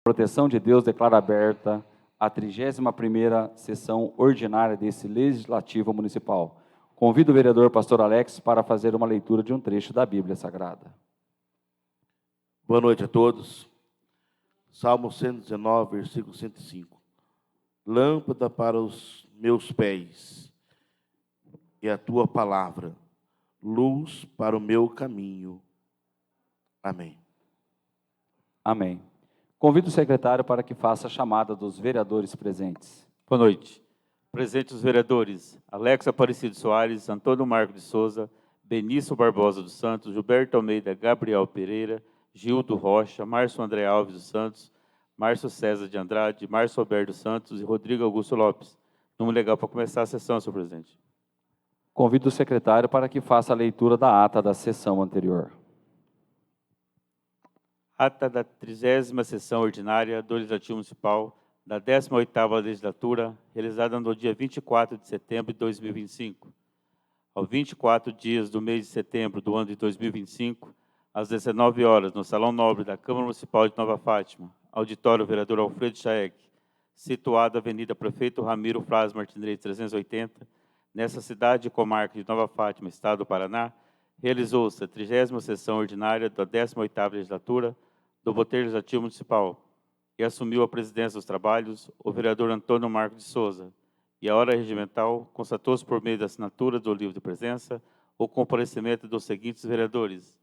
Proteção de Deus, declara aberta a 31ª sessão ordinária desse Legislativo Municipal. Convido o vereador Pastor Alex para fazer uma leitura de um trecho da Bíblia Sagrada. Boa noite a todos. Salmo 119, versículo 105. Lâmpada para os meus pés e a tua palavra, luz para o meu caminho. Amém. Amém. Convido o secretário para que faça a chamada dos vereadores presentes. Boa noite. Presentes os vereadores Alex Aparecido Soares, Antônio Marco de Souza, Benício Barbosa dos Santos, Gilberto Almeida, Gabriel Pereira, Gildo Rocha, Márcio André Alves dos Santos, Márcio César de Andrade, Márcio Alberto dos Santos e Rodrigo Augusto Lopes. Número legal para começar a sessão, senhor presidente. Convido o secretário para que faça a leitura da ata da sessão anterior. Ata da 30ª sessão ordinária do Legislativo Municipal da 18ª legislatura, realizada no dia 24 de setembro de 2025. Aos 24 dias do mês de setembro do ano de 2025, às 19 horas, no Salão Nobre da Câmara Municipal de Nova Fátima, auditório vereador Alfredo Chaek, situado na Avenida Prefeito Ramiro Flávio Martinez 380, nessa cidade e comarca de Nova Fátima, Estado do Paraná, realizou-se a 30ª sessão ordinária da 18ª legislatura do Poder Legislativo Municipal e assumiu a presidência dos trabalhos o vereador Antônio Marco de Souza. E a hora regimental constatou-se por meio da assinatura do livro de presença o comparecimento dos seguintes vereadores: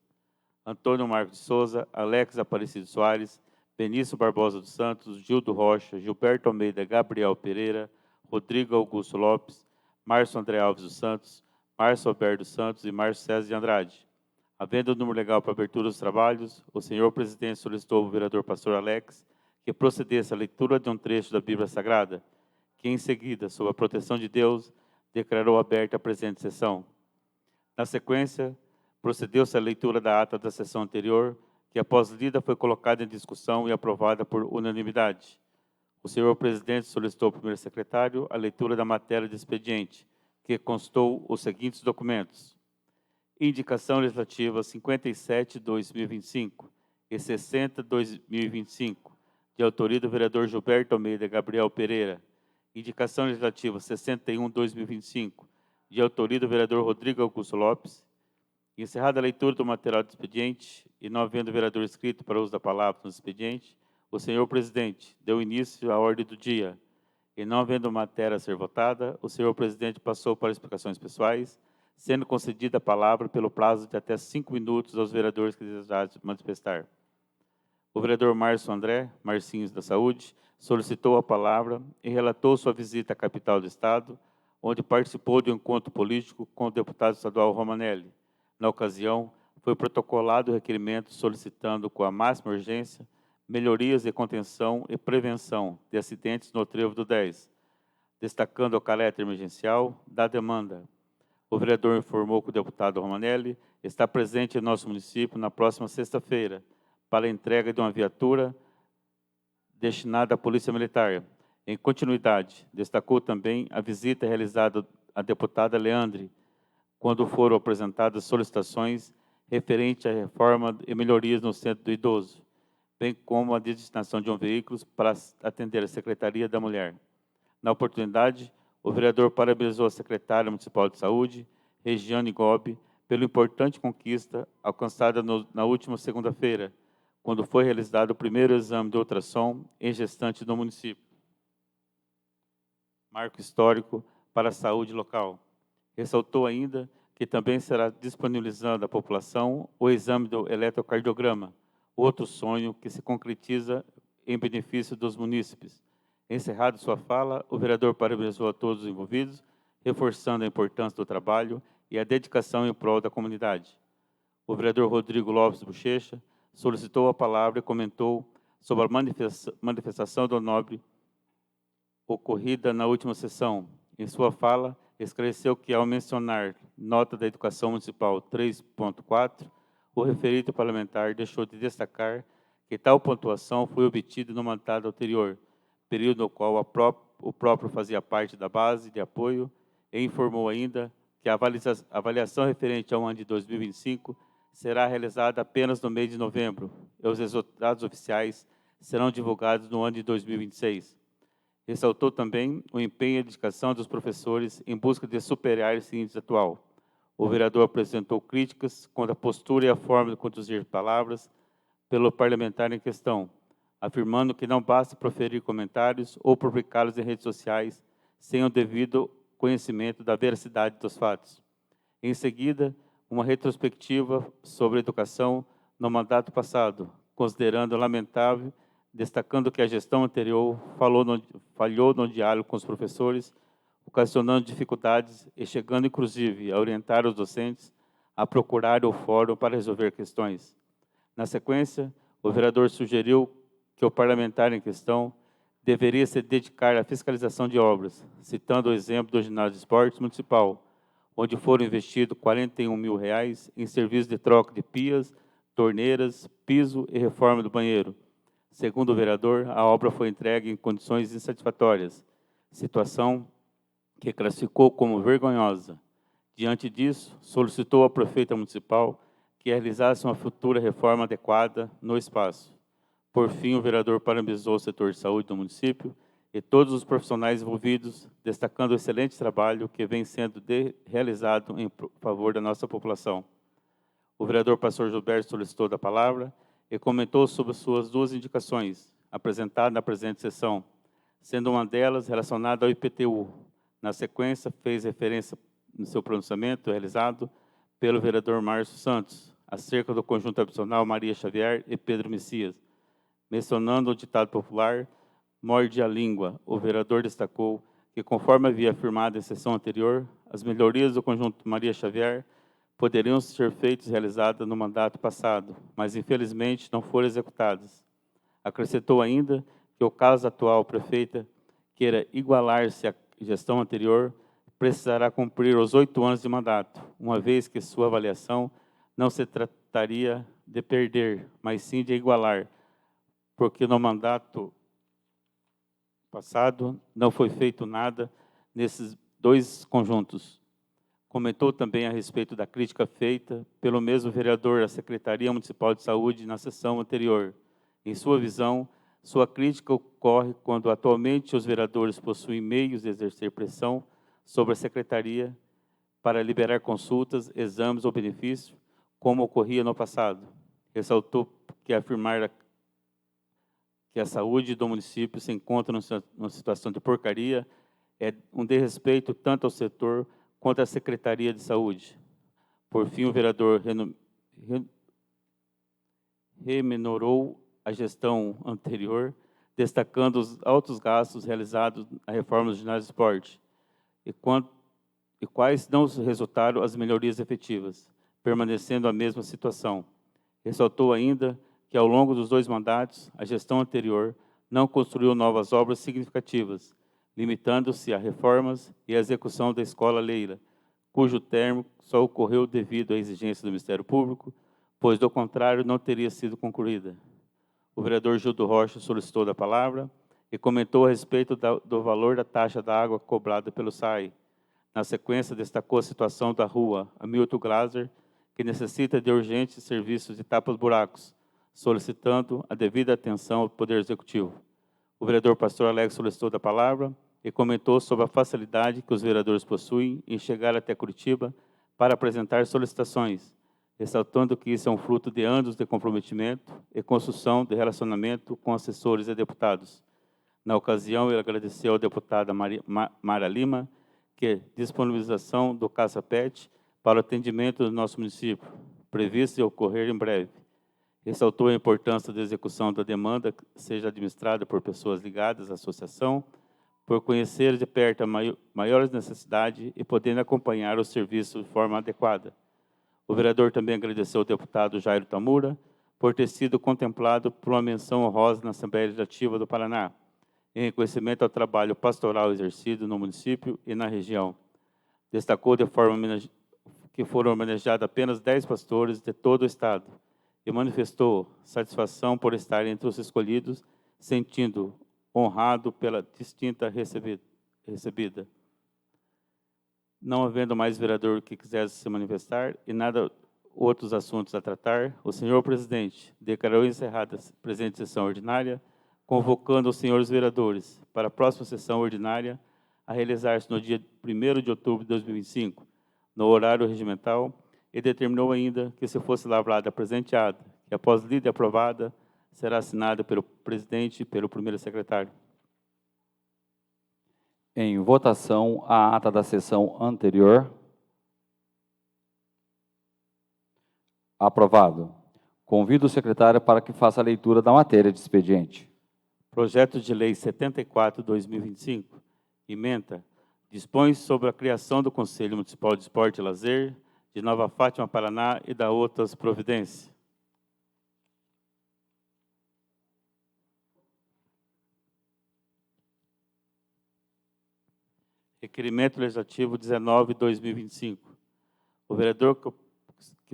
Antônio Marco de Souza, Alex Aparecido Soares, Benício Barbosa dos Santos, Gildo Rocha, Gilberto Almeida, Gabriel Pereira, Rodrigo Augusto Lopes, Márcio André Alves dos Santos, Márcio Alberto dos Santos e Márcio César de Andrade. Havendo o número legal para abertura dos trabalhos, o senhor presidente solicitou ao vereador Pastor Alex que procedesse à leitura de um trecho da Bíblia Sagrada, que em seguida, sob a proteção de Deus, declarou aberta a presente sessão. Na sequência, procedeu-se à leitura da ata da sessão anterior, que após lida foi colocada em discussão e aprovada por unanimidade. O senhor presidente solicitou ao primeiro secretário a leitura da matéria de expediente, que constou os seguintes documentos: Indicação Legislativa 57/2025 e 60/2025, de autoria do vereador Gilberto Almeida Gabriel Pereira. Indicação Legislativa 61/2025, de autoria do vereador Rodrigo Augusto Lopes. Encerrada a leitura do material do expediente e não havendo vereador inscrito para uso da palavra no expediente, o senhor presidente deu início à ordem do dia. E não havendo matéria a ser votada, o senhor presidente passou para explicações pessoais, sendo concedida a palavra pelo prazo de até 5 minutos aos vereadores que desejarem manifestar. O vereador Márcio André, Marcinhos da Saúde, solicitou a palavra e relatou sua visita à capital do Estado, onde participou de um encontro político com o deputado estadual Romanelli. Na ocasião, foi protocolado o requerimento solicitando, com a máxima urgência, melhorias de contenção e prevenção de acidentes no trevo do 10, destacando o caráter emergencial da demanda. O vereador informou que o deputado Romanelli está presente em nosso município na próxima sexta-feira para a entrega de uma viatura destinada à Polícia Militar. Em continuidade, destacou também a visita realizada à deputada Leandre, quando foram apresentadas solicitações referentes à reforma e melhorias no Centro do Idoso, bem como a destinação de um veículo para atender a Secretaria da Mulher. Na oportunidade, o vereador parabenizou a secretária municipal de saúde, Regiane Gobi, pela importante conquista alcançada na última segunda-feira, quando foi realizado o primeiro exame de ultrassom em gestante no município. Marco histórico para a saúde local. Ressaltou ainda que também será disponibilizado à população o exame do eletrocardiograma, outro sonho que se concretiza em benefício dos munícipes. Encerrada sua fala, o vereador parabenizou a todos os envolvidos, reforçando a importância do trabalho e a dedicação em prol da comunidade. O vereador Rodrigo Lopes Bochecha solicitou a palavra e comentou sobre a manifestação do nobre ocorrida na última sessão. Em sua fala, esclareceu que, ao mencionar nota da Educação Municipal 3.4, o referido parlamentar deixou de destacar que tal pontuação foi obtida no mandato anterior, período no qual o próprio fazia parte da base de apoio, e informou ainda que a avaliação referente ao ano de 2025 será realizada apenas no mês de novembro, e os resultados oficiais serão divulgados no ano de 2026. Ressaltou também o empenho e dedicação dos professores em busca de superar esse índice atual. O vereador apresentou críticas quanto à postura e a forma de conduzir palavras pelo parlamentar em questão, afirmando que não basta proferir comentários ou publicá-los em redes sociais sem o devido conhecimento da veracidade dos fatos. Em seguida, uma retrospectiva sobre a educação no mandato passado, considerando lamentável, destacando que a gestão anterior falhou no diálogo com os professores, ocasionando dificuldades e chegando, inclusive, a orientar os docentes a procurar o fórum para resolver questões. Na sequência, o vereador sugeriu que o parlamentar em questão deveria se dedicar à fiscalização de obras, citando o exemplo do ginásio de esportes municipal, onde foram investidos R$41 mil em serviços de troca de pias, torneiras, piso e reforma do banheiro. Segundo o vereador, a obra foi entregue em condições insatisfatórias, situação que classificou como vergonhosa. Diante disso, solicitou à prefeita municipal que realizasse uma futura reforma adequada no espaço. Por fim, o vereador parabenizou o setor de saúde do município e todos os profissionais envolvidos, destacando o excelente trabalho que vem sendo realizado em favor da nossa população. O vereador pastor Gilberto solicitou da palavra e comentou sobre suas duas indicações, apresentadas na presente sessão, sendo uma delas relacionada ao IPTU. Na sequência, fez referência no seu pronunciamento realizado pelo vereador Márcio Santos, acerca do conjunto habitacional Maria Xavier e Pedro Messias. Mencionando o ditado popular, morde a língua, o vereador destacou que, conforme havia afirmado em sessão anterior, as melhorias do conjunto Maria Xavier poderiam ser feitas e realizadas no mandato passado, mas infelizmente não foram executadas. Acrescentou ainda que o caso atual prefeita queira igualar-se à gestão anterior, precisará cumprir os 8 anos de mandato, uma vez que sua avaliação não se trataria de perder, mas sim de igualar, porque no mandato passado não foi feito nada nesses dois conjuntos. Comentou também a respeito da crítica feita pelo mesmo vereador à Secretaria Municipal de Saúde na sessão anterior. Em sua visão, sua crítica ocorre quando atualmente os vereadores possuem meios de exercer pressão sobre a Secretaria para liberar consultas, exames ou benefícios, como ocorria no passado. Ressaltou que afirmar que a saúde do município se encontra numa situação de porcaria é um desrespeito tanto ao setor quanto à Secretaria de Saúde. Por fim, o vereador remenorou a gestão anterior, destacando os altos gastos realizados na reforma do ginásio de esporte e quais não resultaram as melhorias efetivas, permanecendo a mesma situação. Ressaltou ainda que, ao longo dos 2 mandatos, a gestão anterior não construiu novas obras significativas, limitando-se a reformas e a execução da Escola Leila, cujo término só ocorreu devido à exigência do Ministério Público, pois, do contrário, não teria sido concluída. O vereador Gildo Rocha solicitou da palavra e comentou a respeito do valor da taxa da água cobrada pelo SAI. Na sequência, destacou a situação da rua Hamilton Glaser, que necessita de urgentes serviços de tapas-buracos, solicitando a devida atenção ao Poder Executivo. O vereador pastor Alex solicitou da palavra e comentou sobre a facilidade que os vereadores possuem em chegar até Curitiba para apresentar solicitações, ressaltando que isso é um fruto de anos de comprometimento e construção de relacionamento com assessores e deputados. Na ocasião, ele agradeceu ao deputada Mara Lima que disponibilização do Caça-Pet para o atendimento do nosso município, previsto ocorrer em breve. Ressaltou a importância da execução da demanda que seja administrada por pessoas ligadas à associação, por conhecer de perto a maiores necessidades e podendo acompanhar o serviço de forma adequada. O vereador também agradeceu ao deputado Jairo Tamura por ter sido contemplado por uma menção honrosa na Assembleia Legislativa do Paraná, em reconhecimento ao trabalho pastoral exercido no município e na região. Destacou de forma que foram homenageados apenas 10 pastores de todo o Estado e manifestou satisfação por estar entre os escolhidos, sentindo honrado pela distinta recebida. Não havendo mais vereador que quisesse se manifestar e nada outros assuntos a tratar, o senhor presidente declarou encerrada a presente sessão ordinária convocando os senhores vereadores para a próxima sessão ordinária a realizar-se no dia 1º de outubro de 2025, no horário regimental, e determinou ainda que, se fosse lavrada a presente ata, que após lida e aprovada, será assinada pelo presidente e pelo primeiro secretário. Em votação, a ata da sessão anterior. Aprovado. Convido o secretário para que faça a leitura da matéria de expediente. Projeto de Lei 74/2025, ementa, dispõe sobre a criação do Conselho Municipal de Esporte e Lazer de Nova Fátima, Paraná, e da outras providências. Requerimento Legislativo 19/2025. O vereador que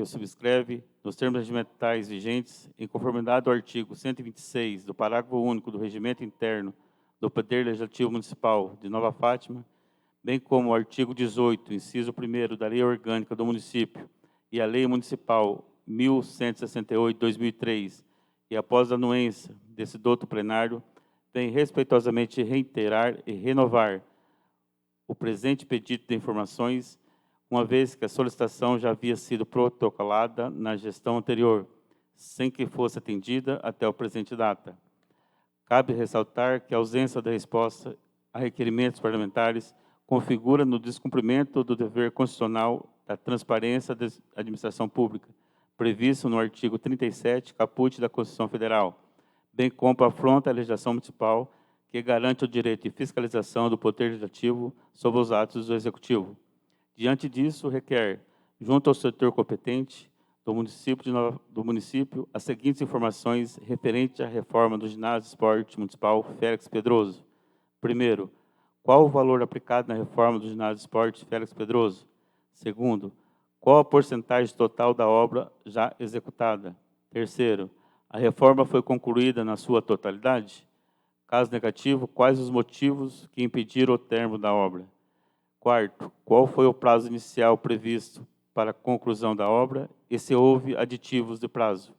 o subscreve, nos termos regimentais vigentes, em conformidade ao artigo 126 do parágrafo único do Regimento Interno do Poder Legislativo Municipal de Nova Fátima, bem como o artigo 18, inciso 1º da Lei Orgânica do Município e a Lei Municipal 1168/2003, e após a anuência desse douto plenário, vem respeitosamente reiterar e renovar o presente pedido de informações, uma vez que a solicitação já havia sido protocolada na gestão anterior, sem que fosse atendida até o presente data. Cabe ressaltar que a ausência da resposta a requerimentos parlamentares configura no descumprimento do dever constitucional da transparência da administração pública, previsto no artigo 37, caput da Constituição Federal, bem como afronta a legislação municipal, que garante o direito de fiscalização do Poder Legislativo sobre os atos do Executivo. Diante disso, requer, junto ao setor competente do município, as seguintes informações referentes à reforma do Ginásio de Esporte Municipal Félix Pedroso. Primeiro, qual o valor aplicado na reforma do Ginásio de Esporte Félix Pedroso? Segundo, qual a porcentagem total da obra já executada? Terceiro, a reforma foi concluída na sua totalidade? Caso negativo, quais os motivos que impediram o término da obra? Quarto, qual foi o prazo inicial previsto para a conclusão da obra e se houve aditivos de prazo?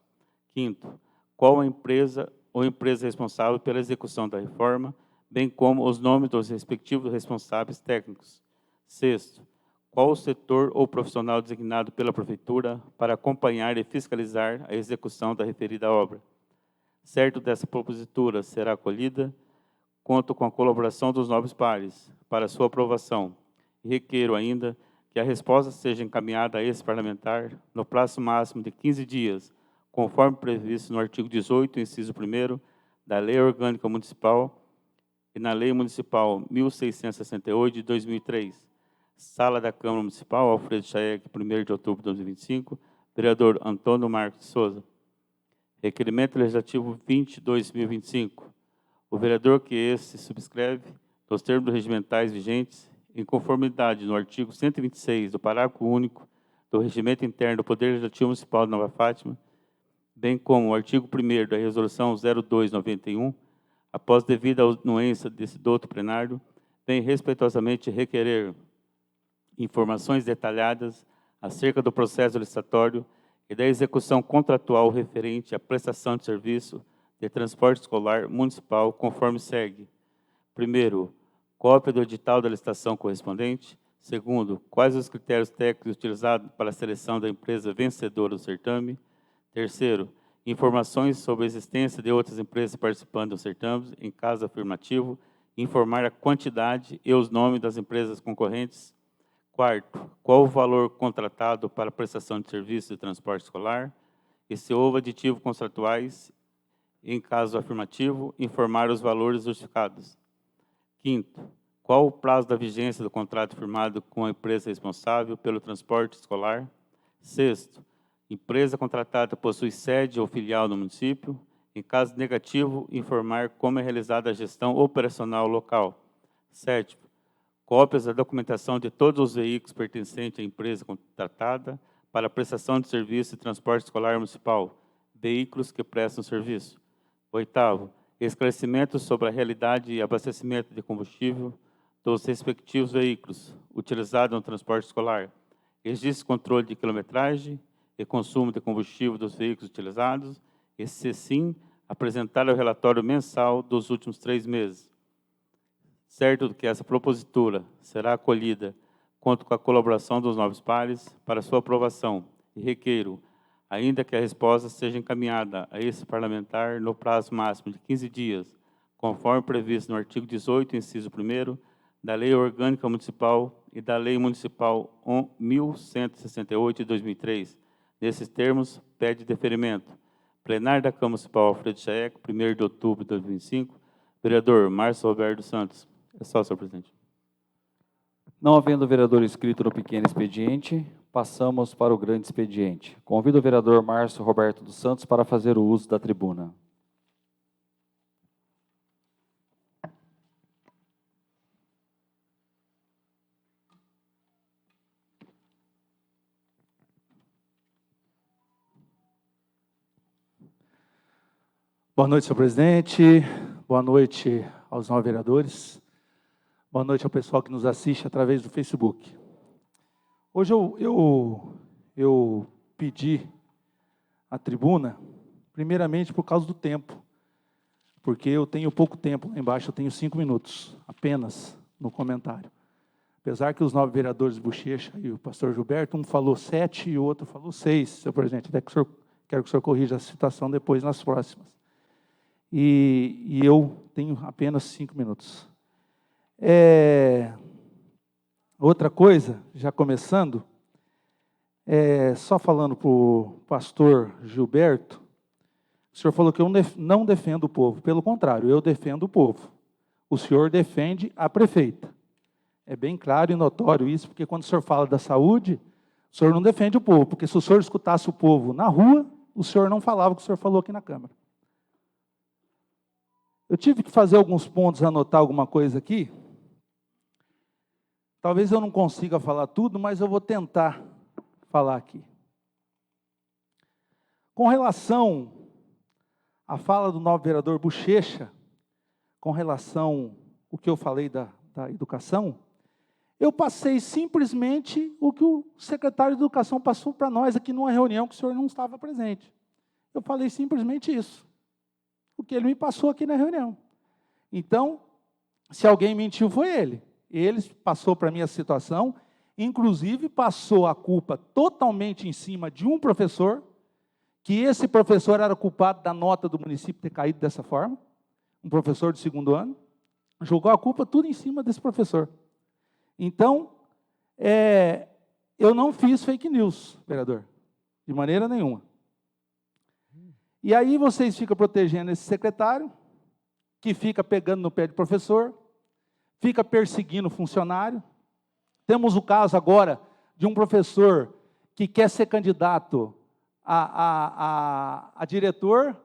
Quinto, qual a empresa ou empresa responsável pela execução da reforma, bem como os nomes dos respectivos responsáveis técnicos? Sexto, qual o setor ou profissional designado pela Prefeitura para acompanhar e fiscalizar a execução da referida obra? Certo dessa propositura será acolhida, conto com a colaboração dos nobres pares para sua aprovação. E requeiro ainda que a resposta seja encaminhada a esse parlamentar no prazo máximo de 15 dias, conforme previsto no artigo 18, inciso 1º, da Lei Orgânica Municipal e na Lei Municipal 1668 de 2003. Sala da Câmara Municipal, Alfredo Chaeg, 1º de outubro de 2025, vereador Antônio Marcos de Souza. Requerimento Legislativo 20/2025. O vereador que esse subscreve, nos termos regimentais vigentes, em conformidade no artigo 126 do parágrafo único do Regimento Interno do Poder Legislativo Municipal de Nova Fátima, bem como o artigo 1º da Resolução 0291, após devida anuência desse douto plenário, vem respeitosamente requerer informações detalhadas acerca do processo licitatório e da execução contratual referente à prestação de serviço de transporte escolar municipal, conforme segue. Primeiro, cópia do edital da licitação correspondente. Segundo, quais os critérios técnicos utilizados para a seleção da empresa vencedora do certame. Terceiro, informações sobre a existência de outras empresas participando do certame, em caso afirmativo, informar a quantidade e os nomes das empresas concorrentes. Quarto, qual o valor contratado para a prestação de serviço de transporte escolar? E se houve aditivos contratuais, em caso afirmativo, informar os valores justificados. Quinto, qual o prazo da vigência do contrato firmado com a empresa responsável pelo transporte escolar? Sexto, empresa contratada possui sede ou filial no município? Em caso negativo, informar como é realizada a gestão operacional local. Sétimo, cópias da documentação de todos os veículos pertencentes à empresa contratada para a prestação de serviço de transporte escolar municipal, veículos que prestam serviço. Oitavo, esclarecimento sobre a realidade e abastecimento de combustível dos respectivos veículos utilizados no transporte escolar. Existe controle de quilometragem e consumo de combustível dos veículos utilizados? E, se sim, apresentar o relatório mensal dos últimos 3 meses. Certo que essa propositura será acolhida, conto com a colaboração dos nobres pares para sua aprovação e requeiro, ainda que a resposta seja encaminhada a esse parlamentar no prazo máximo de 15 dias, conforme previsto no artigo 18, inciso 1º, da Lei Orgânica Municipal e da Lei Municipal 1168 de 2003. Nesses termos, pede deferimento. Plenário da Câmara Municipal Alfredo Chaeco, 1º de outubro de 2025. Vereador Márcio Roberto Santos. É só, senhor presidente. Não havendo vereador inscrito no pequeno expediente, passamos para o grande expediente. Convido o vereador Márcio Roberto dos Santos para fazer o uso da tribuna. Boa noite, senhor presidente. Boa noite aos nove vereadores. Boa noite ao pessoal que nos assiste através do Facebook. Hoje eu pedi a tribuna, primeiramente por causa do tempo, porque eu tenho pouco tempo lá embaixo, eu tenho 5 minutos apenas no comentário. Apesar que os 9 vereadores Bochecha e o pastor Gilberto, um falou 7 e o outro falou 6, senhor presidente. Até que quero que o senhor corrija a citação depois nas próximas. E eu tenho apenas 5 minutos. Outra coisa, já começando, só falando para o pastor Gilberto, o senhor falou que eu não defendo o povo. Pelo contrário, eu defendo o povo. O senhor defende a prefeita. É bem claro e notório isso, porque quando o senhor fala da saúde, o senhor não defende o povo, porque se o senhor escutasse o povo na rua, o senhor não falava o que o senhor falou aqui na Câmara. Eu tive que fazer alguns pontos, anotar alguma coisa aqui. Talvez eu não consiga falar tudo, mas eu vou tentar falar aqui. Com relação à fala do novo vereador Bochecha, com relação ao que eu falei da educação, eu passei simplesmente o que o secretário de Educação passou para nós aqui numa reunião que o senhor não estava presente. Eu falei simplesmente isso. O que ele me passou aqui na reunião. Então, se alguém mentiu, foi ele. Ele passou para mim a situação, inclusive passou a culpa totalmente em cima de um professor, que esse professor era culpado da nota do município ter caído dessa forma, um professor de 2º ano, jogou a culpa tudo em cima desse professor. Então, eu não fiz fake news, vereador, de maneira nenhuma. E aí vocês ficam protegendo esse secretário, que fica pegando no pé de professor, fica perseguindo o funcionário. Temos o caso agora de um professor que quer ser candidato a diretor.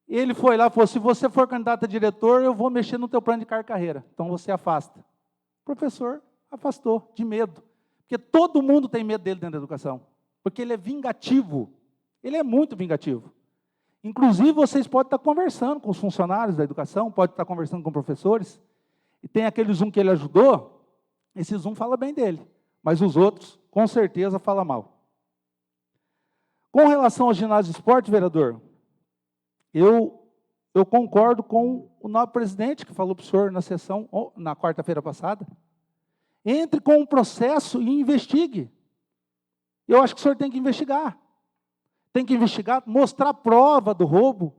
Ele foi lá e falou, se você for candidato a diretor, eu vou mexer no teu plano de carreira. Então você afasta. O professor afastou, de medo. Porque todo mundo tem medo dele dentro da educação. Porque ele é vingativo. Ele é muito vingativo. Inclusive, vocês podem estar conversando com os funcionários da educação, podem estar conversando com professores, e tem aquele Zoom que ele ajudou, esse Zoom fala bem dele, mas os outros, com certeza, falam mal. Com relação ao ginásio de esporte, vereador, eu concordo com o novo presidente, que falou para o senhor na sessão, na quarta-feira passada, entre com o processo e investigue. Eu acho que o senhor tem que investigar. Tem que investigar, mostrar prova do roubo.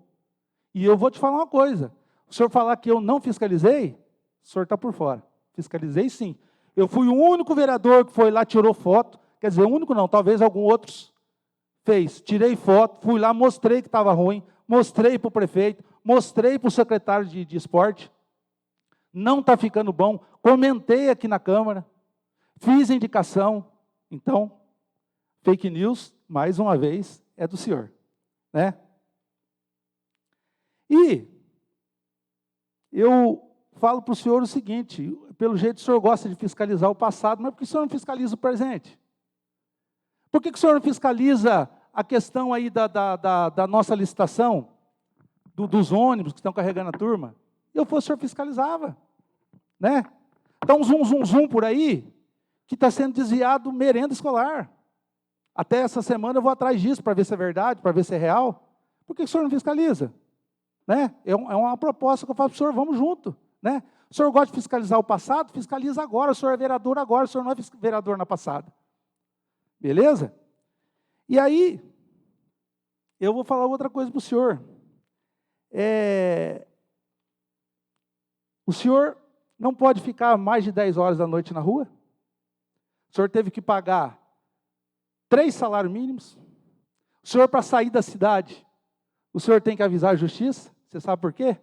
E eu vou te falar uma coisa. O senhor falar que eu não fiscalizei, o senhor está por fora. Fiscalizei sim. Eu fui o único vereador que foi lá, tirou foto. Quer dizer, o único não, talvez algum outros fez. Tirei foto, fui lá, mostrei que estava ruim, mostrei para o prefeito, mostrei para o secretário de esporte. Não está ficando bom. Comentei aqui na Câmara. Fiz indicação. Então, fake news, mais uma vez, é do senhor, né? E eu falo para o senhor o seguinte, pelo jeito o senhor gosta de fiscalizar o passado, mas por que o senhor não fiscaliza o presente? Por que o senhor não fiscaliza a questão aí da nossa licitação, dos ônibus que estão carregando a turma? Eu fosse, o senhor fiscalizava, né? Então, zoom por aí, que está sendo desviado merenda escolar. Até essa semana eu vou atrás disso, para ver se é verdade, para ver se é real. Por que o senhor não fiscaliza? né? É uma proposta que eu faço para o senhor, vamos junto, né? O senhor gosta de fiscalizar o passado? Fiscaliza agora, o senhor é vereador agora, o senhor não é vereador na passada. Beleza? E aí, eu vou falar outra coisa para o senhor. O senhor não pode ficar mais de 10 horas da noite na rua? O senhor teve que pagar 3 salários mínimos? O senhor, para sair da cidade, o senhor tem que avisar a justiça? Você sabe por quê?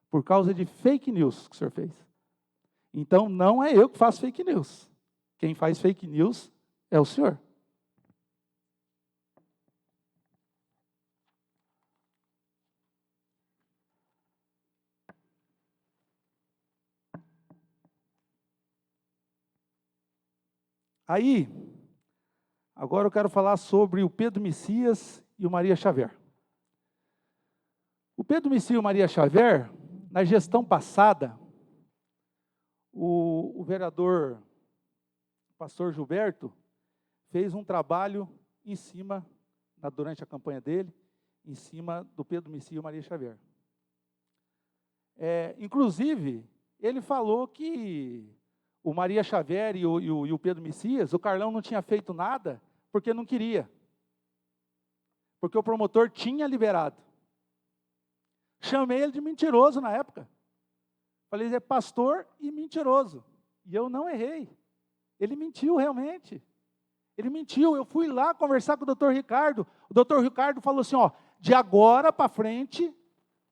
Por causa de fake news que o senhor fez. Então, não é eu que faço fake news. Quem faz fake news é o senhor. Aí, agora eu quero falar sobre o Pedro Messias e o Maria Xavier. O Pedro Messias e o Maria Xavier, na gestão passada, o vereador pastor Gilberto fez um trabalho em cima, durante a campanha dele, em cima do Pedro Messias e o Maria Xavier. Inclusive, ele falou que o Maria Xavier e o Pedro Messias, o Carlão não tinha feito nada porque não queria. Porque o promotor tinha liberado. Chamei ele de mentiroso na época. Falei, ele é pastor e mentiroso. E eu não errei. Ele mentiu realmente. Ele mentiu. Eu fui lá conversar com o doutor Ricardo. O doutor Ricardo falou assim, de agora para frente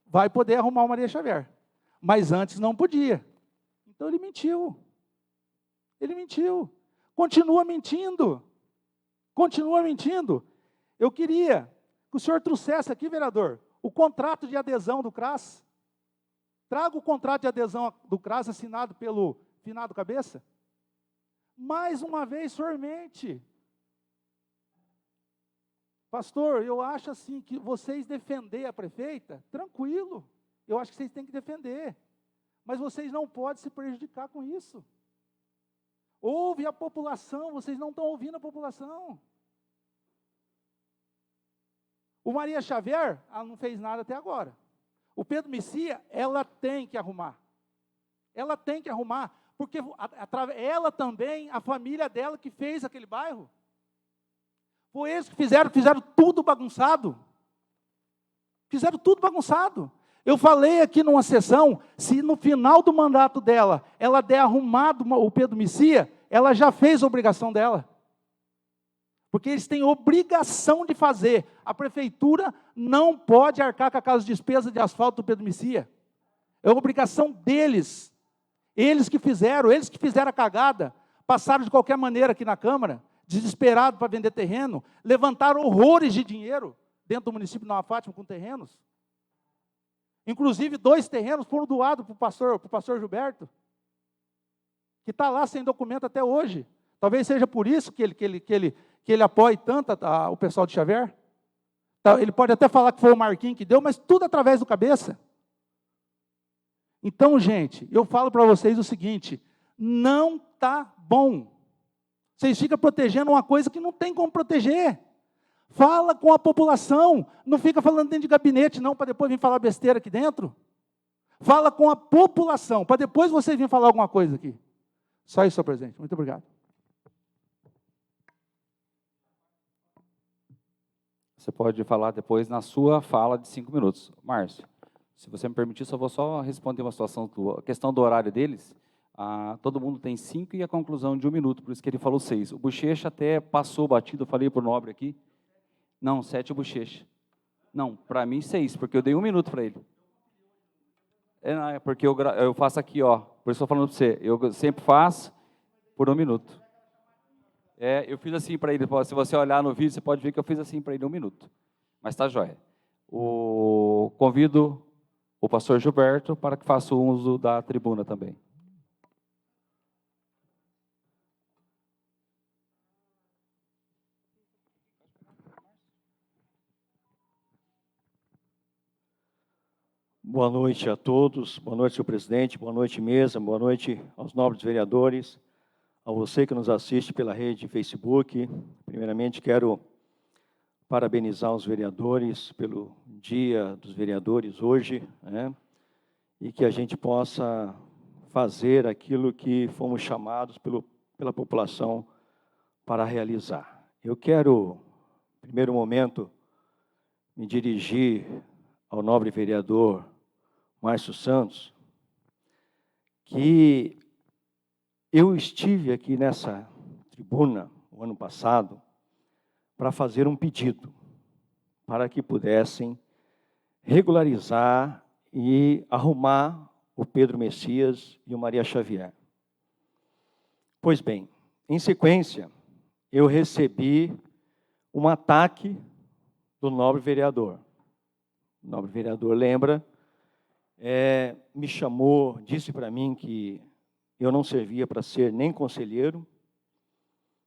vai poder arrumar o Maria Xavier. Mas antes não podia. Então ele mentiu. Ele mentiu. Continua mentindo. Continua mentindo. Eu queria que o senhor trouxesse aqui, vereador, o contrato de adesão do CRAS. Traga o contrato de adesão do CRAS assinado pelo finado Cabeça. Mais uma vez, o senhor mente. Pastor, eu acho assim que vocês defender a prefeita, tranquilo. Eu acho que vocês têm que defender. Mas vocês não podem se prejudicar com isso. Ouve a população, vocês não estão ouvindo a população. O Maria Xavier, ela não fez nada até agora. O Pedro Messias, ela tem que arrumar. Ela tem que arrumar, porque ela também, a família dela que fez aquele bairro. Foi eles que fizeram tudo bagunçado. Fizeram tudo bagunçado. Eu falei aqui numa sessão, se no final do mandato dela, ela der arrumado o Pedro Messias, ela já fez a obrigação dela. Porque eles têm obrigação de fazer. A prefeitura não pode arcar com aquelas despesas de asfalto do Pedro Messias. É obrigação deles. Eles que fizeram a cagada, passaram de qualquer maneira aqui na Câmara, desesperados para vender terreno, levantaram horrores de dinheiro dentro do município de Nova Fátima com terrenos. Inclusive, 2 terrenos foram doados para o pastor Gilberto, que está lá sem documento até hoje. Talvez seja por isso que ele apoie tanto o pessoal de Xavier. Ele pode até falar que foi o Marquinhos que deu, mas tudo através do Cabeça. Então, gente, eu falo para vocês o seguinte, não está bom. Vocês ficam protegendo uma coisa que não tem como proteger. Fala com a população, não fica falando dentro de gabinete, não, para depois vir falar besteira aqui dentro. Fala com a população, para depois vocês virem falar alguma coisa aqui. Só isso, senhor presidente. Muito obrigado. Você pode falar depois na sua fala de 5 minutos. Márcio, se você me permitir, eu vou só responder uma situação tua. A questão do horário deles, todo mundo tem 5 e a conclusão de 1 minuto, por isso que ele falou 6. O Bochecha até passou batido, eu falei para o Nobre aqui. Não, 7 o Bochecha. Não, para mim 6, porque eu dei 1 minuto para ele. É porque eu faço aqui, por isso eu estou falando para você, eu sempre faço por 1 minuto. Eu fiz assim para ele, se você olhar no vídeo, você pode ver que eu fiz assim para ele 1 minuto. Mas está jóia. Convido o pastor Gilberto para que faça uso da tribuna também. Boa noite a todos, boa noite, senhor presidente, boa noite, mesa, boa noite aos nobres vereadores, a você que nos assiste pela rede Facebook. Primeiramente, quero parabenizar os vereadores pelo Dia dos Vereadores hoje, né? E que a gente possa fazer aquilo que fomos chamados pela população para realizar. Eu quero, no primeiro momento, me dirigir ao nobre vereador Márcio Santos, que eu estive aqui nessa tribuna, o ano passado, para fazer um pedido, para que pudessem regularizar e arrumar o Pedro Messias e o Maria Xavier. Pois bem, em sequência, eu recebi um ataque do nobre vereador. O nobre vereador lembra, me chamou, disse para mim que eu não servia para ser nem conselheiro,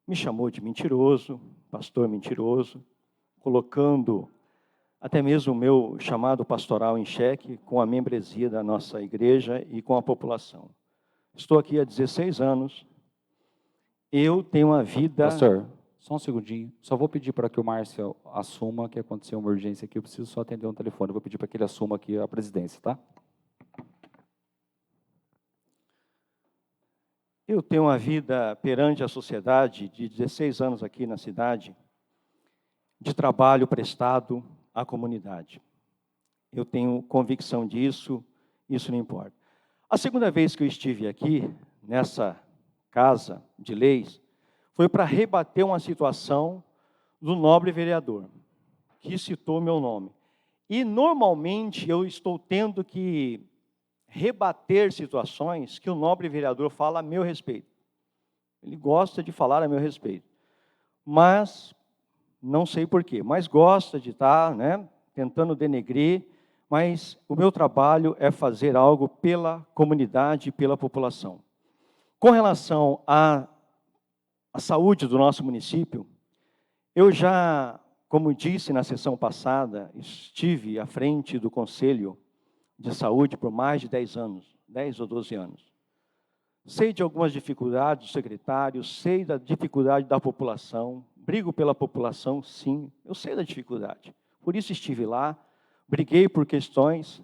me chamou de mentiroso, pastor mentiroso, colocando até mesmo o meu chamado pastoral em xeque com a membresia da nossa igreja e com a população. Estou aqui há 16 anos, eu tenho uma vida... Pastor, só um segundinho. Só vou pedir para que o Márcio assuma que aconteceu uma urgência aqui. Eu preciso só atender um telefone. Vou pedir para que ele assuma aqui a presidência, tá? Eu tenho uma vida perante a sociedade de 16 anos aqui na cidade, de trabalho prestado à comunidade. Eu tenho convicção disso, isso não importa. A segunda vez que eu estive aqui, nessa Casa de Leis, foi para rebater uma situação do nobre vereador, que citou meu nome. E, normalmente, eu estou tendo que rebater situações que o nobre vereador fala a meu respeito. Ele gosta de falar a meu respeito. Mas, não sei porquê, mas gosta de estar, tentando denegrir, mas o meu trabalho é fazer algo pela comunidade e pela população. Com relação à saúde do nosso município, eu já, como disse na sessão passada, estive à frente do Conselho de Saúde por mais de 10 anos, 10 ou 12 anos. Sei de algumas dificuldades do secretário, sei da dificuldade da população, brigo pela população, sim, eu sei da dificuldade. Por isso estive lá, briguei por questões,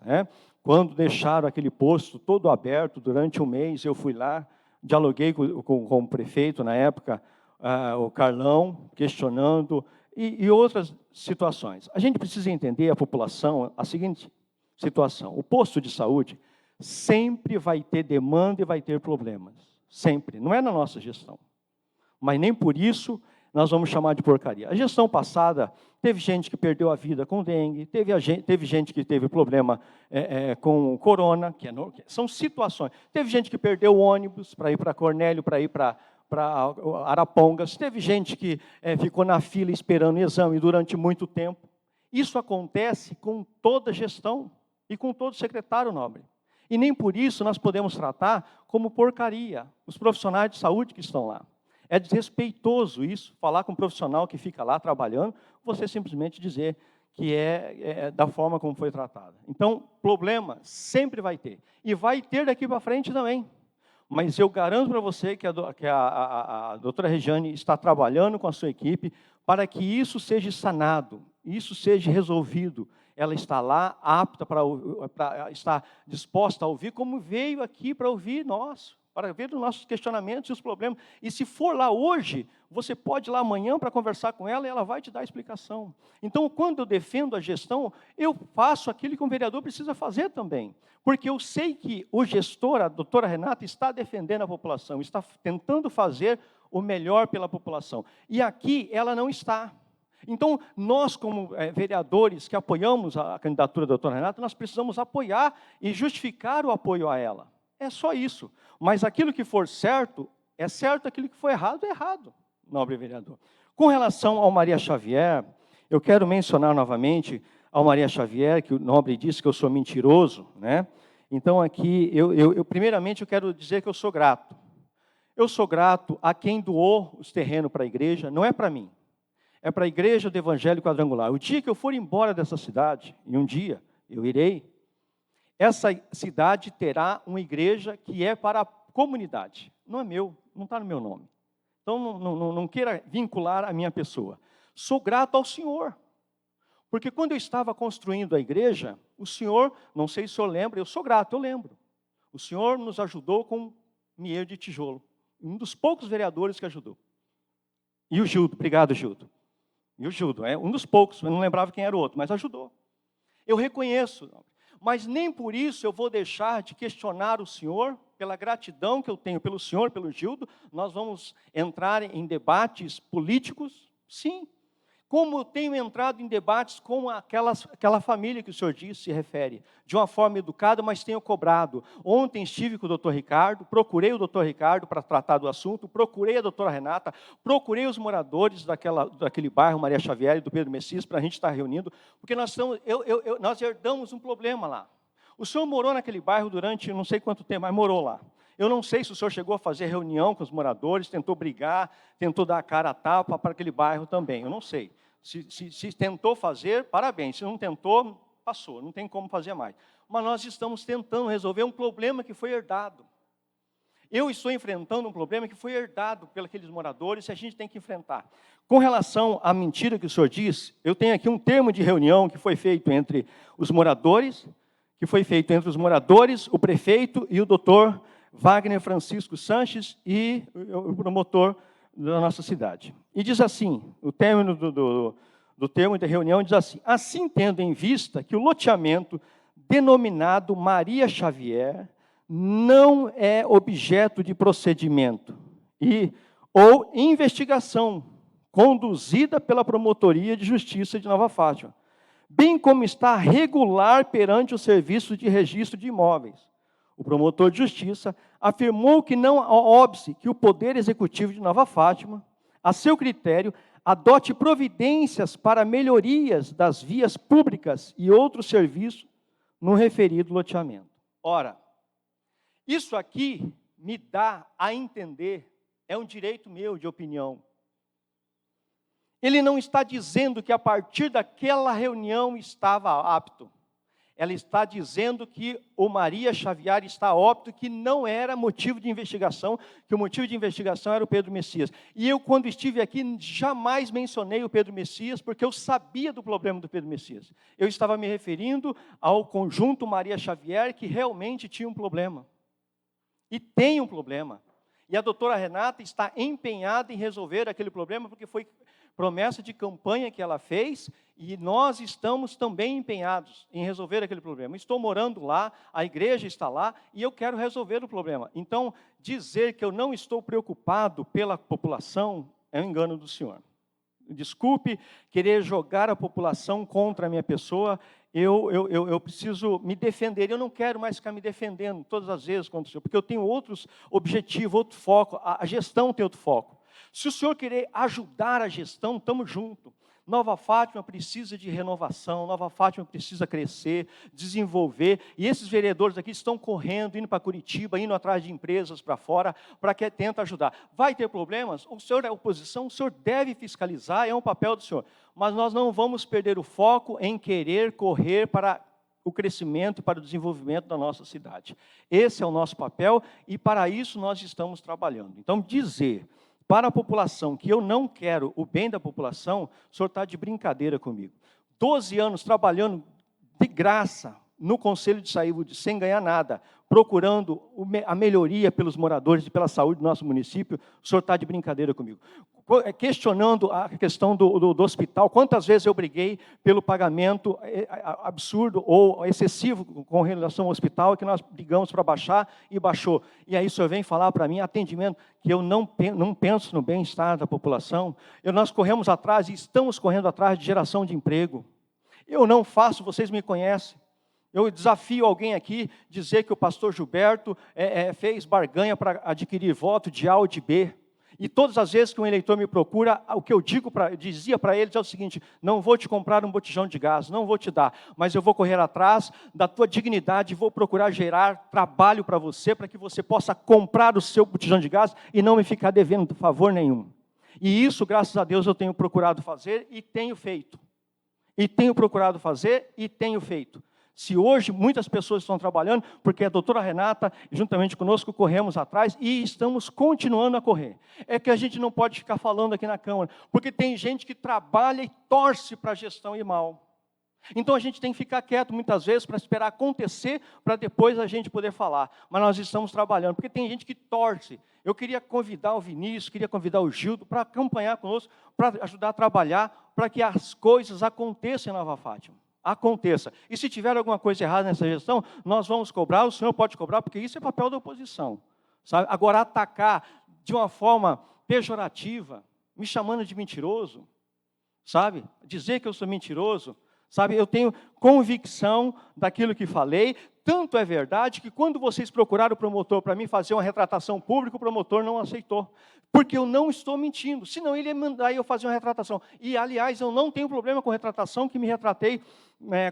quando deixaram aquele posto todo aberto durante um mês, eu fui lá, dialoguei com o prefeito na época, o Carlão, questionando, e outras situações. A gente precisa entender, a população, a seguinte situação: o posto de saúde sempre vai ter demanda e vai ter problemas, sempre, não é na nossa gestão, mas nem por isso nós vamos chamar de porcaria. A gestão passada, teve gente que perdeu a vida com dengue, teve gente que teve problema com corona, são situações. Teve gente que perdeu o ônibus para ir para Cornélio, para ir para Arapongas. Teve gente que ficou na fila esperando o exame durante muito tempo. Isso acontece com toda gestão e com todo secretário nobre. E nem por isso nós podemos tratar como porcaria os profissionais de saúde que estão lá. É desrespeitoso isso, falar com um profissional que fica lá trabalhando, você simplesmente dizer que é da forma como foi tratado. Então, problema sempre vai ter. E vai ter daqui para frente também. Mas eu garanto para você que a doutora Regiane está trabalhando com a sua equipe para que isso seja sanado, isso seja resolvido. Ela está lá apta está disposta a ouvir, como veio aqui para ouvir nós, para ver os nossos questionamentos e os problemas. E se for lá hoje, você pode ir lá amanhã para conversar com ela e ela vai te dar a explicação. Então, quando eu defendo a gestão, eu faço aquilo que um vereador precisa fazer também. Porque eu sei que o gestor, a doutora Renata, está defendendo a população, está tentando fazer o melhor pela população. E aqui ela não está. Então, nós, como vereadores que apoiamos a candidatura da doutora Renata, nós precisamos apoiar e justificar o apoio a ela. É só isso. Mas aquilo que for certo, é certo, aquilo que for errado, é errado, nobre vereador. Com relação ao Maria Xavier, eu quero mencionar novamente ao Maria Xavier, que o nobre disse que eu sou mentiroso, Então, aqui, primeiramente, eu quero dizer que eu sou grato. Eu sou grato a quem doou os terrenos para a igreja, não é para mim. É para a igreja do Evangelho Quadrangular. O dia que eu for embora dessa cidade, e um dia eu irei, essa cidade terá uma igreja que é para a comunidade. Não é meu, não está no meu nome. Então, não queira vincular a minha pessoa. Sou grato ao Senhor, Porque quando eu estava construindo a igreja, o senhor, não sei se o senhor lembra, eu sou grato, eu lembro. O senhor nos ajudou com mieiro de tijolo. Um dos poucos vereadores que ajudou. E o Gildo, obrigado, Gildo. E o Gildo, um dos poucos, eu não lembrava quem era o outro, mas ajudou. Eu reconheço, mas nem por isso eu vou deixar de questionar o senhor, pela gratidão que eu tenho pelo senhor, pelo Gildo. Nós vamos entrar em debates políticos, sim. Como eu tenho entrado em debates com aquela família que o senhor disse, se refere, de uma forma educada, mas tenho cobrado. Ontem estive com o doutor Ricardo, procurei o doutor Ricardo para tratar do assunto, procurei a doutora Renata, procurei os moradores daquele bairro, Maria Xavier e do Pedro Messias, para a gente estar reunindo, porque nós herdamos um problema lá. O senhor morou naquele bairro durante não sei quanto tempo, mas morou lá. Eu não sei se o senhor chegou a fazer reunião com os moradores, tentou brigar, tentou dar a cara a tapa para aquele bairro também, eu não sei. Se tentou fazer, parabéns. Se não tentou, passou, não tem como fazer mais. Mas nós estamos tentando resolver um problema que foi herdado. Eu estou enfrentando um problema que foi herdado pelos aqueles moradores e a gente tem que enfrentar. Com relação à mentira que o senhor diz, eu tenho aqui um termo de reunião que foi feito entre os moradores, o prefeito e o doutor Wagner Francisco Sanches e o promotor da nossa cidade. E diz assim, o término do termo de reunião diz assim: assim tendo em vista que o loteamento denominado Maria Xavier não é objeto de procedimento ou investigação conduzida pela Promotoria de Justiça de Nova Fátima, bem como está regular perante o Serviço de Registro de Imóveis. O promotor de justiça afirmou que não há óbice que o Poder Executivo de Nova Fátima, a seu critério, adote providências para melhorias das vias públicas e outros serviços no referido loteamento. Ora, isso aqui me dá a entender, é um direito meu de opinião. Ele não está dizendo que a partir daquela reunião estava apto. Ela está dizendo que o Maria Xavier está apto, que não era motivo de investigação, que o motivo de investigação era o Pedro Messias. E eu, quando estive aqui, jamais mencionei o Pedro Messias, porque eu sabia do problema do Pedro Messias. Eu estava me referindo ao conjunto Maria Xavier, que realmente tinha um problema. E tem um problema. E a doutora Renata está empenhada em resolver aquele problema, porque foi promessa de campanha que ela fez, e nós estamos também empenhados em resolver aquele problema. Estou morando lá, a igreja está lá, e eu quero resolver o problema. Então, dizer que eu não estou preocupado pela população é um engano do senhor. Desculpe querer jogar a população contra a minha pessoa, eu preciso me defender, eu não quero mais ficar me defendendo todas as vezes contra o senhor, porque eu tenho outros objetivos, outro foco, a gestão tem outro foco. Se o senhor querer ajudar a gestão, estamos juntos. Nova Fátima precisa de renovação, Nova Fátima precisa crescer, desenvolver, e esses vereadores aqui estão correndo, indo para Curitiba, indo atrás de empresas para fora, para que tenta ajudar. Vai ter problemas? O senhor é oposição, o senhor deve fiscalizar, é um papel do senhor, mas nós não vamos perder o foco em querer correr para o crescimento e para o desenvolvimento da nossa cidade. Esse é o nosso papel, e para isso nós estamos trabalhando. Então, dizer para a população que eu não quero o bem da população, o senhor está de brincadeira comigo. 12 anos trabalhando de graça no Conselho de Saúde, sem ganhar nada, procurando a melhoria pelos moradores e pela saúde do nosso município, o senhor está de brincadeira comigo. Questionando a questão do hospital, quantas vezes eu briguei pelo pagamento absurdo ou excessivo com relação ao hospital, que nós brigamos para baixar e baixou. E aí o senhor vem falar para mim, atendimento, que eu não penso no bem-estar da população. Nós corremos atrás e estamos correndo atrás de geração de emprego. Eu não faço, vocês me conhecem. Eu desafio alguém aqui dizer que o pastor Gilberto fez barganha para adquirir voto de A ou de B. E todas as vezes que um eleitor me procura, o que eu dizia para eles é o seguinte: não vou te comprar um botijão de gás, não vou te dar, mas eu vou correr atrás da tua dignidade e vou procurar gerar trabalho para que você possa comprar o seu botijão de gás e não me ficar devendo favor nenhum. E isso, graças a Deus, eu tenho procurado fazer e tenho feito. E tenho procurado fazer e tenho feito. Se hoje muitas pessoas estão trabalhando, porque a doutora Renata, juntamente conosco, corremos atrás e estamos continuando a correr. É que a gente não pode ficar falando aqui na Câmara, porque tem gente que trabalha e torce para a gestão ir mal. Então a gente tem que ficar quieto muitas vezes para esperar acontecer, para depois a gente poder falar. Mas nós estamos trabalhando, porque tem gente que torce. Eu queria convidar o Vinícius, queria convidar o Gildo para acompanhar conosco, para ajudar a trabalhar, para que as coisas aconteçam em Nova Fátima. Aconteça. E se tiver alguma coisa errada nessa gestão, nós vamos cobrar, o senhor pode cobrar, porque isso é papel da oposição. Sabe? Agora, atacar de uma forma pejorativa, me chamando de mentiroso, sabe? Dizer que eu sou mentiroso, sabe? Eu tenho convicção daquilo que falei, tanto é verdade que quando vocês procuraram o promotor para mim fazer uma retratação pública, o promotor não aceitou, porque eu não estou mentindo, senão ele ia mandar eu fazer uma retratação. E, aliás, eu não tenho problema com retratação, que me retratei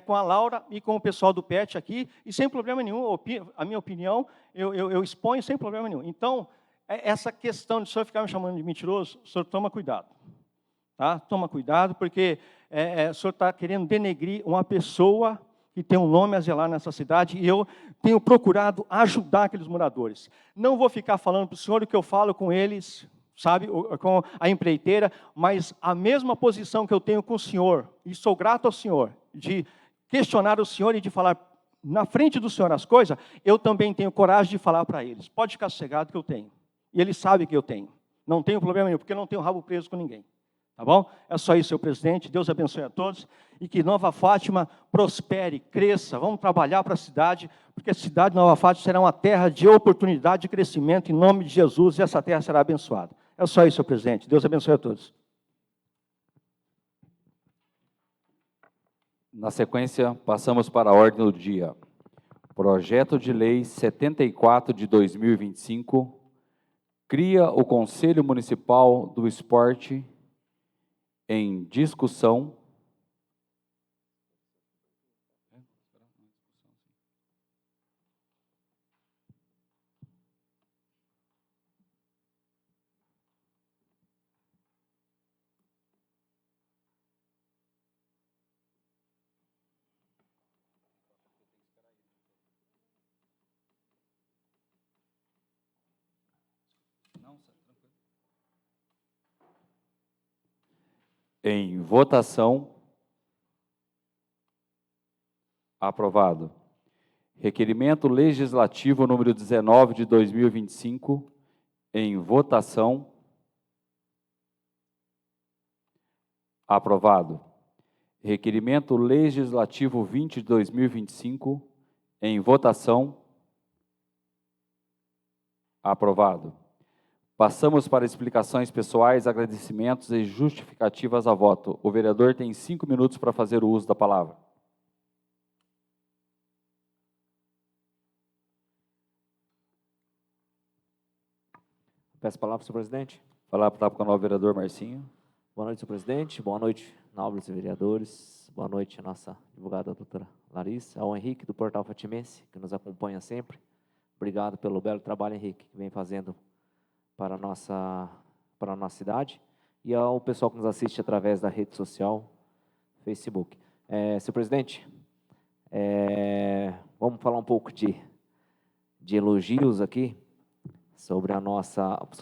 com a Laura e com o pessoal do PET aqui, e sem problema nenhum, a minha opinião, eu exponho sem problema nenhum. Então, essa questão de o senhor ficar me chamando de mentiroso, o senhor toma cuidado. Tá? Toma cuidado, porque o senhor está querendo denegrir uma pessoa que tem um nome a zelar nessa cidade, e eu tenho procurado ajudar aqueles moradores. Não vou ficar falando para o senhor o que eu falo com eles, sabe, com a empreiteira, mas a mesma posição que eu tenho com o senhor, e sou grato ao senhor, de questionar o senhor e de falar na frente do senhor as coisas, eu também tenho coragem de falar para eles. Pode ficar sossegado que eu tenho. E eles sabem que eu tenho. Não tenho problema nenhum, porque eu não tenho rabo preso com ninguém. Tá bom? É só isso, senhor presidente. Deus abençoe a todos e que Nova Fátima prospere, cresça. Vamos trabalhar para a cidade, porque a cidade de Nova Fátima será uma terra de oportunidade de crescimento em nome de Jesus, e essa terra será abençoada. É só isso, senhor presidente. Deus abençoe a todos. Na sequência, passamos para a ordem do dia. Projeto de Lei 74 de 2025 cria o Conselho Municipal do Esporte em discussão. Em votação. Aprovado. Requerimento legislativo número 19 de 2025, em votação. Aprovado. Requerimento legislativo 20 de 2025, em votação. Aprovado. Passamos para explicações pessoais, agradecimentos e justificativas a voto. O vereador tem 5 minutos para fazer o uso da palavra. Peço a palavra, senhor presidente. Falar para o novo vereador Marcinho. Boa noite, senhor presidente. Boa noite, nobres vereadores. Boa noite, a nossa advogada, doutora Larissa. Ao Henrique, do Portal Fatimense, que nos acompanha sempre. Obrigado pelo belo trabalho, Henrique, que vem fazendo para a nossa cidade. E ao pessoal que nos assiste através da rede social, Facebook. Senhor presidente, vamos falar um pouco de elogios aqui sobre o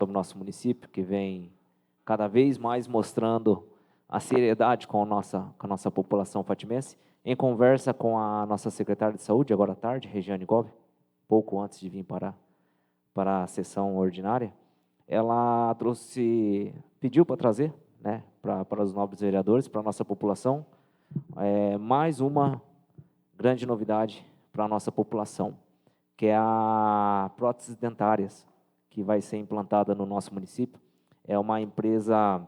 nosso município, que vem cada vez mais mostrando a seriedade com a nossa população fatimense. Em conversa com a nossa secretária de saúde, agora à tarde, Regiane Gove, pouco antes de vir para a sessão ordinária, ela pediu para trazer, né, para os nobres vereadores, para a nossa população, mais uma grande novidade para a nossa população, que é a próteses dentárias, que vai ser implantada no nosso município. É uma empresa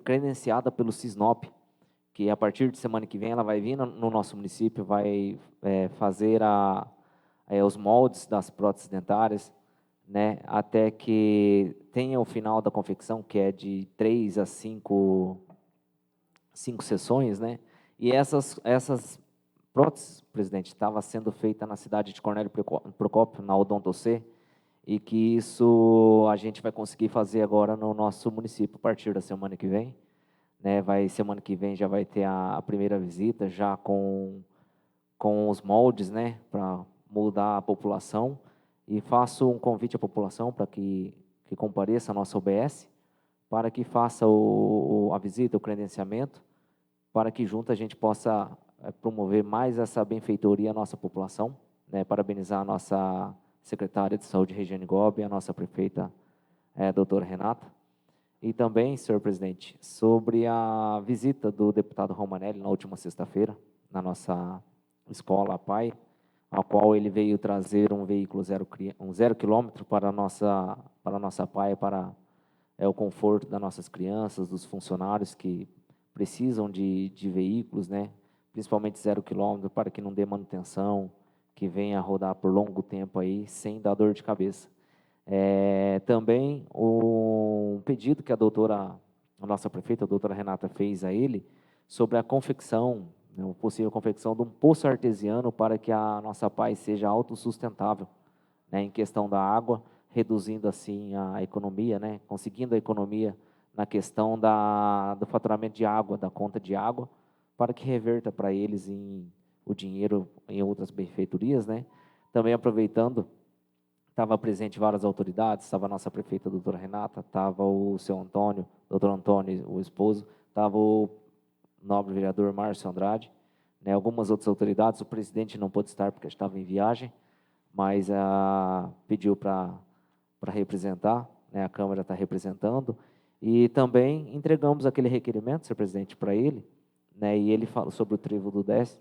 credenciada pelo Cisnop, que a partir de semana que vem ela vai vir no nosso município, vai fazer os moldes das próteses dentárias, né, até que tenha o final da confecção, que é de 3 a 5 sessões, né, e essas próteses, presidente, estava sendo feita na cidade de Cornélio Procópio, na Odonto-C, e que isso a gente vai conseguir fazer agora no nosso município, a partir da semana que vem. Né, semana que vem já vai ter a primeira visita, já com os moldes, né, para moldar a população, e faço um convite à população para que compareça à nossa OBS, para que faça a visita, o credenciamento, para que junto a gente possa promover mais essa benfeitoria à nossa população, né? Parabenizar a nossa secretária de Saúde, Regiane Gobi, a nossa prefeita, doutora Renata. E também, senhor presidente, sobre a visita do deputado Romanelli na última sexta-feira, na nossa escola, a PAI, a qual ele veio trazer um veículo zero quilômetro para a nossa PAI, para o conforto das nossas crianças, dos funcionários que precisam de veículos, né? Principalmente 0 quilômetro, para que não dê manutenção, que venha rodar por longo tempo aí, sem dar dor de cabeça. Também um pedido que a nossa prefeita, a doutora Renata, fez a ele, sobre a confecção, né, a possível confecção de um poço artesiano para que a nossa PAI seja autossustentável, né, em questão da água, reduzindo assim a economia, né, conseguindo a economia na questão do faturamento de água, da conta de água, para que reverta para eles o dinheiro em outras benfeitorias, né. Também aproveitando, estava presente várias autoridades, estava a nossa prefeita, a doutora Renata, estava o seu Antônio, doutor Antônio, o esposo, estava o nobre vereador Márcio Andrade, né, algumas outras autoridades. O presidente não pôde estar porque estava em viagem, mas pediu para representar, né, a Câmara está representando, e também entregamos aquele requerimento, senhor presidente, para ele, né, e ele falou sobre o trevo do 10,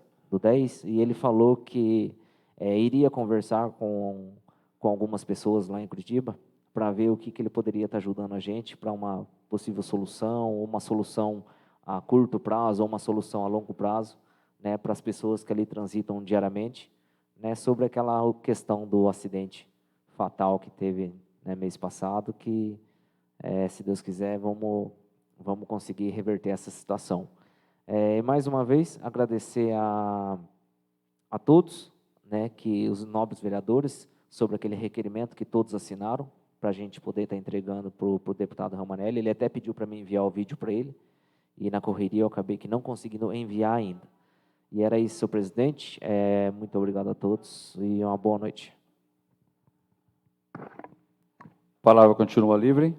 e ele falou que iria conversar com algumas pessoas lá em Curitiba, para ver o que ele poderia estar ajudando a gente para uma possível solução, uma solução a curto prazo, ou uma solução a longo prazo, né, para as pessoas que ali transitam diariamente, né, sobre aquela questão do acidente fatal que teve, né, mês passado, que, se Deus quiser, vamos conseguir reverter essa situação. Mais uma vez, agradecer a todos, né, que os nobres vereadores, sobre aquele requerimento que todos assinaram, para a gente poder estar entregando para o deputado Romanelli. Ele até pediu para mim enviar o vídeo para ele, e na correria eu acabei que não conseguindo enviar ainda. E era isso, senhor presidente. Muito obrigado a todos e uma boa noite. A palavra continua livre.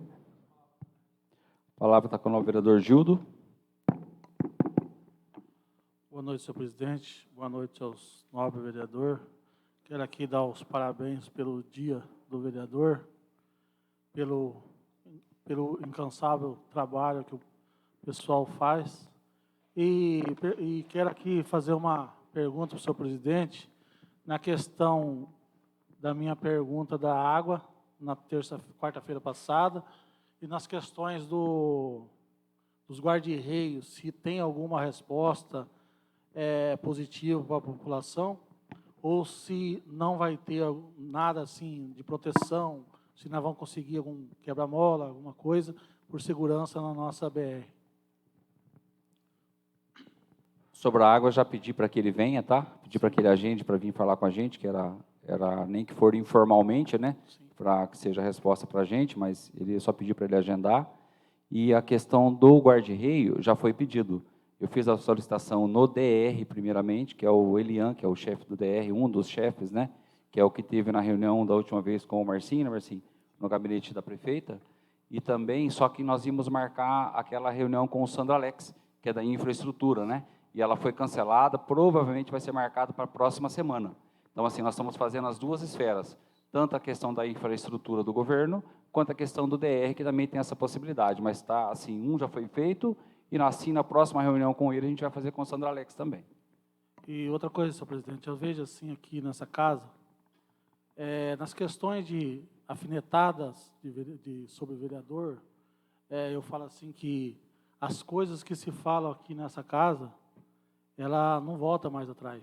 A palavra está com o vereador Gildo. Boa noite, senhor presidente. Boa noite aos nobres vereadores. Quero aqui dar os parabéns pelo dia do vereador, pelo incansável trabalho que o pessoal faz. E quero aqui fazer uma pergunta para o senhor presidente, na questão da minha pergunta da água, na quarta-feira passada, e nas questões dos guarda-reios, se tem alguma resposta positiva para a população, ou se não vai ter nada assim de proteção, se nós vamos conseguir algum quebra-mola, alguma coisa, por segurança na nossa BR. Sobre a água, já pedi para que ele venha, tá? Pedi para que ele agende para vir falar com a gente, que era nem que for informalmente, né? Para que seja a resposta para a gente, mas ele só pediu para ele agendar. E a questão do guarda-reio já foi pedido. Eu fiz a solicitação no DR, primeiramente, que é o Elian, que é o chefe do DR, um dos chefes, né? Que é o que teve na reunião da última vez com o Marcinho, né, Marcinho? No gabinete da prefeita. E também, só que nós íamos marcar aquela reunião com o Sandro Alex, que é da infraestrutura, né? E ela foi cancelada, provavelmente vai ser marcada para a próxima semana. Então, assim, nós estamos fazendo as duas esferas, tanto a questão da infraestrutura do governo, quanto a questão do DR, que também tem essa possibilidade. Mas tá, assim, um já foi feito, e assim, na próxima reunião com ele, a gente vai fazer com o Sandro Alex também. E outra coisa, senhor presidente, eu vejo assim aqui nessa casa, nas questões de afinetadas sobre o vereador, eu falo assim que as coisas que se falam aqui nessa casa, ela não volta mais atrás.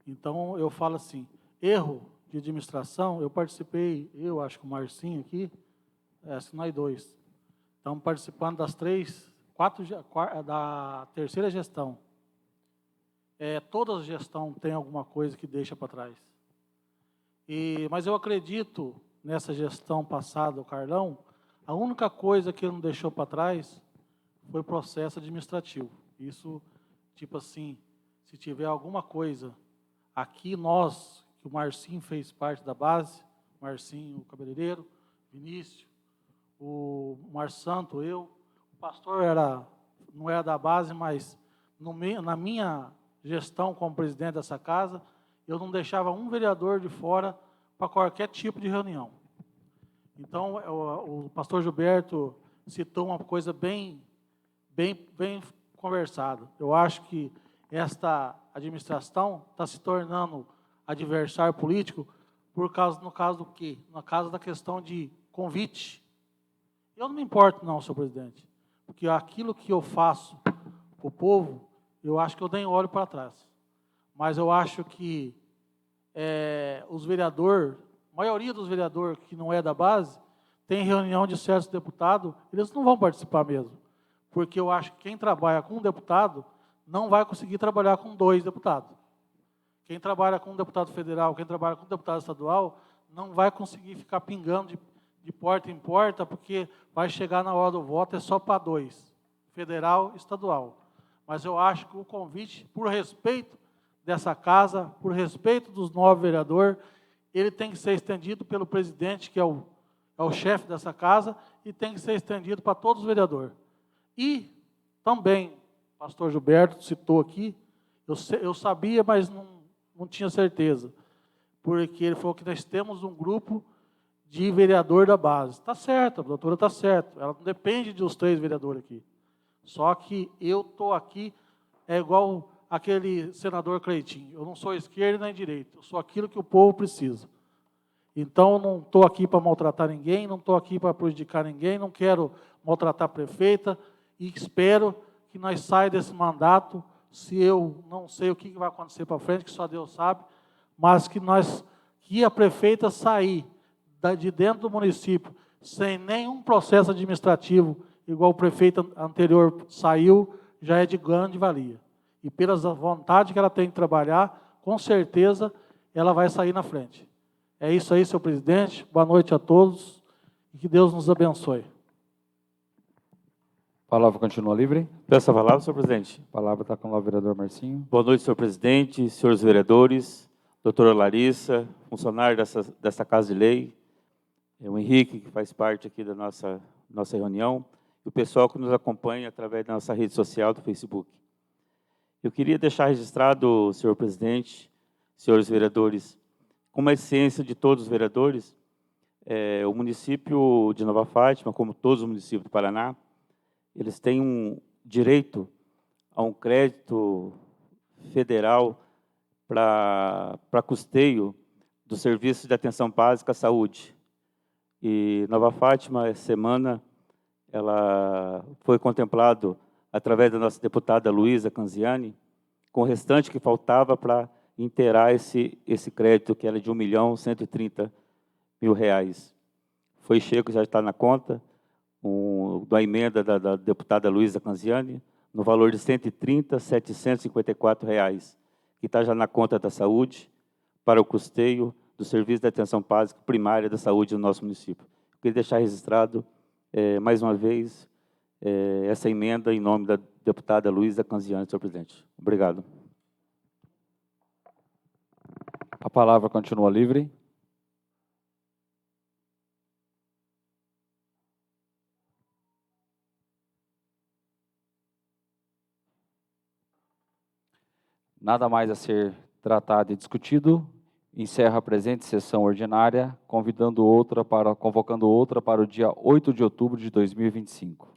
Então, eu falo assim, erro de administração, eu participei, eu acho que o Marcinho aqui, nós dois, estamos participando da terceira gestão. Toda gestão tem alguma coisa que deixa para trás. Mas eu acredito, nessa gestão passada, o Carlão, a única coisa que ele não deixou para trás foi o processo administrativo. Isso, tipo assim, se tiver alguma coisa, aqui nós, que o Marcinho fez parte da base, Marcinho, o cabeleireiro, Vinícius, o Márcio Santo, eu. O pastor não era da base, mas na minha gestão como presidente dessa casa, eu não deixava um vereador de fora para qualquer tipo de reunião. Então, o pastor Gilberto citou uma coisa bem conversada. Eu acho que esta administração está se tornando adversário político no caso do quê? No caso da questão de convite. Eu não me importo não, senhor presidente, porque aquilo que eu faço para o povo, eu acho que eu nem olho para trás. Mas eu acho que os vereadores, a maioria dos vereadores que não é da base, tem reunião de certos deputados, eles não vão participar mesmo. Porque eu acho que quem trabalha com um deputado não vai conseguir trabalhar com 2 deputados. Quem trabalha com um deputado federal, quem trabalha com um deputado estadual, não vai conseguir ficar pingando de porta em porta, porque vai chegar na hora do voto, é só para 2, federal e estadual. Mas eu acho que o convite, por respeito dessa casa, por respeito dos 9 vereadores, ele tem que ser estendido pelo presidente, que é o chefe dessa casa, e tem que ser estendido para todos os vereadores. E também, o pastor Gilberto citou aqui, eu sabia, mas não tinha certeza, porque ele falou que nós temos um grupo de vereador da base. Está certo, a doutora está certa, ela não depende dos 3 vereadores aqui. Só que eu estou aqui, é igual aquele senador Cleitinho, eu não sou esquerda nem direita, eu sou aquilo que o povo precisa. Então, eu não estou aqui para maltratar ninguém, não estou aqui para prejudicar ninguém, não quero maltratar a prefeita, e espero que nós saia desse mandato, se eu não sei o que vai acontecer para frente, que só Deus sabe, mas que a prefeita sair de dentro do município, sem nenhum processo administrativo, igual o prefeito anterior saiu, já é de grande valia. E pela vontade que ela tem de trabalhar, com certeza ela vai sair na frente. É isso aí, senhor presidente. Boa noite a todos e que Deus nos abençoe. A palavra continua livre. Peço a palavra, senhor presidente. A palavra está com o vereador Marcinho. Boa noite, senhor presidente, senhores vereadores, doutora Larissa, funcionário dessa Casa de Lei, o Henrique, que faz parte aqui da nossa reunião, e o pessoal que nos acompanha através da nossa rede social do Facebook. Eu queria deixar registrado, senhor presidente, senhores vereadores, como a essência de todos os vereadores, o município de Nova Fátima, como todos os municípios do Paraná, eles têm um direito a um crédito federal para custeio do serviço de atenção básica à saúde. E Nova Fátima, essa semana, ela foi contemplado, através da nossa deputada Luísa Canziani, com o restante que faltava para inteirar esse crédito, que era de R$1.130.000. Foi chego, já está na conta, da emenda da deputada Luísa Canziani, no valor de R$130.754, que está já na conta da saúde, para o custeio do serviço de atenção básica primária da saúde do nosso município. Eu queria deixar registrado, mais uma vez, essa emenda em nome da deputada Luísa Canziani, senhor presidente. Obrigado. A palavra continua livre. Nada mais a ser tratado e discutido. Encerra a presente sessão ordinária, convocando outra para o dia 8 de outubro de 2025.